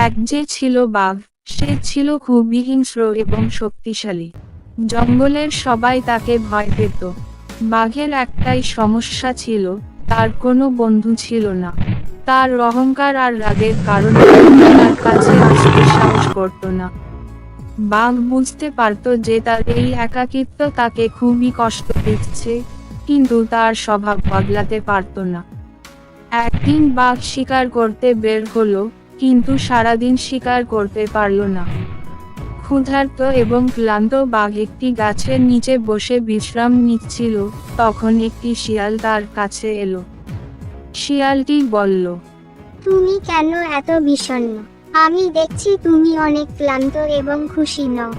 এক যে ছিল বাঘ, সে ছিল খুবই হিংস্র এবং শক্তিশালী। জঙ্গলের সবাই তাকে ভয় পেত। বাঘের একটাই সমস্যা ছিল, তার কোনো বন্ধু ছিল না। তার অহংকার আর রাগের কারণে তার কাছে আসতে সাহস করত না। বাঘ বুঝতে পারত যে তার এই একাকিত্ব তাকে খুবই কষ্ট দিচ্ছে, কিন্তু তার স্বভাব বদলাতে পারত না। একদিন বাঘ শিকার করতে বের হলো, কিন্তু সারাদিন শিকার করতে পারল না। ক্ষুধার্ত এবং ক্লান্ত বাঘ একটি গাছের নিচে বসে বিশ্রাম নিচ্ছিল, তখন একটি শিয়াল তার কাছে এলো। শিয়ালটি বলল, তুমি কেন এত বিষণ্ণ? আমি দেখছি তুমি অনেক ক্লান্ত এবং খুশি নও।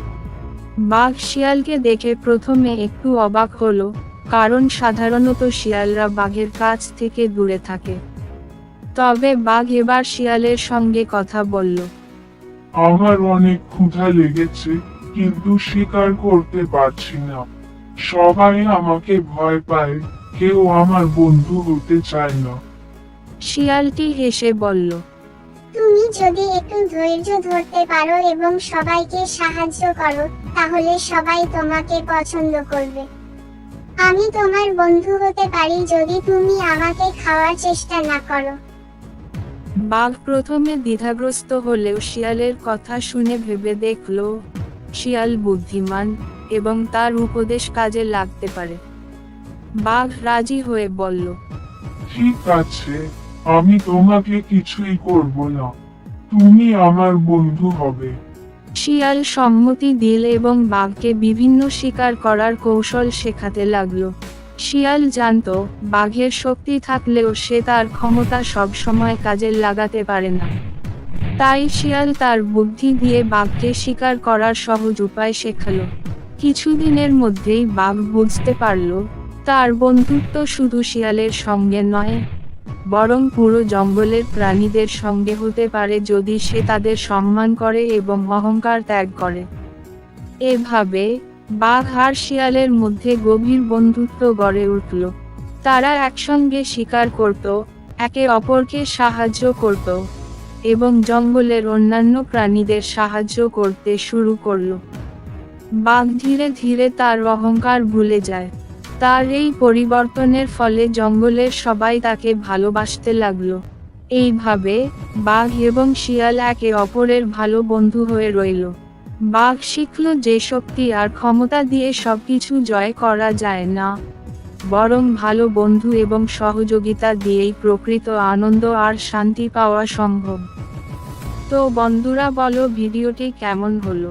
বাঘ শিয়ালকে দেখে প্রথমে একটু অবাক হলো, কারণ সাধারণত শিয়ালরা বাঘের কাছ থেকে দূরে থাকে। তবে বাঘ এবার শিয়ালের সঙ্গে কথা বলল। আমার অনেক ক্ষুধা লেগেছে, কিন্তু শিকার করতে পারছি না। সবাই আমাকে ভয় পায়, কেউ আমার বন্ধু হতে চায় না। শিয়ালটি হেসে বলল, তুমি যদি একটু ধৈর্য ধরতে পারো এবং সবাইকে সাহায্য করো, তাহলে সবাই তোমাকে পছন্দ করবে। আমি তোমার বন্ধু হতে পারি যদি তুমি আমাকে খাওয়ার চেষ্টা না করো। বাঘ প্রথমে দ্বিধাগ্রস্ত হলেও শিয়ালের কথা শুনে ভেবে দেখল, শিয়াল বুদ্ধিমান এবং তার উপদেশ কাজে লাগতে পারে। বাঘ রাজি হয়ে বলল, ঠিক আছে, আমি তোমাকে কিছুই করব না। তুমি আমার বন্ধু হবে। শিয়াল সম্মতি দিল এবং বাঘকে বিভিন্ন শিকার করার কৌশল শেখাতে লাগলো। শিয়াল জানত, বাঘের শক্তি থাকলেও সে তার ক্ষমতা সবসময় কাজে লাগাতে পারে না। তাই শিয়াল তার বুদ্ধি দিয়ে বাঘকে শিকার করার সহজ উপায় শেখালো। কিছুদিনের মধ্যেই বাঘ বুঝতে পারল, তার বন্ধুত্ব শুধু শিয়ালের সঙ্গে নয়, বরং পুরো জঙ্গলের প্রাণীদের সঙ্গে হতে পারে যদি সে তাদের সম্মান করে এবং অহংকার ত্যাগ করে। এভাবে বাঘ আর শিয়ালের মধ্যে গভীর বন্ধুত্ব গড়ে উঠল। তারা একসঙ্গে শিকার করত, একে অপরকে সাহায্য করত এবং জঙ্গলের অন্যান্য প্রাণীদের সাহায্য করতে শুরু করল। বাঘ ধীরে ধীরে তার অহংকার ভুলে যায়। তার এই পরিবর্তনের ফলে জঙ্গলের সবাই তাকে ভালোবাসতে লাগলো। এইভাবে বাঘ এবং শিয়াল একে অপরের ভালো বন্ধু হয়ে রইল। বাঘ শিখল যে শক্তি আর ক্ষমতা দিয়ে সবকিছু জয় করা যায় না, বরং ভালো বন্ধু এবং সহযোগিতা দিয়েই প্রকৃত আনন্দ আর শান্তি পাওয়া সম্ভব। তো বন্ধুরা, বলো ভিডিওটি কেমন হলো?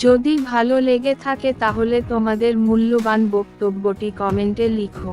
যদি ভালো লেগে থাকে তাহলে তোমাদের মূল্যবান বক্তব্যটি কমেন্টে লিখো।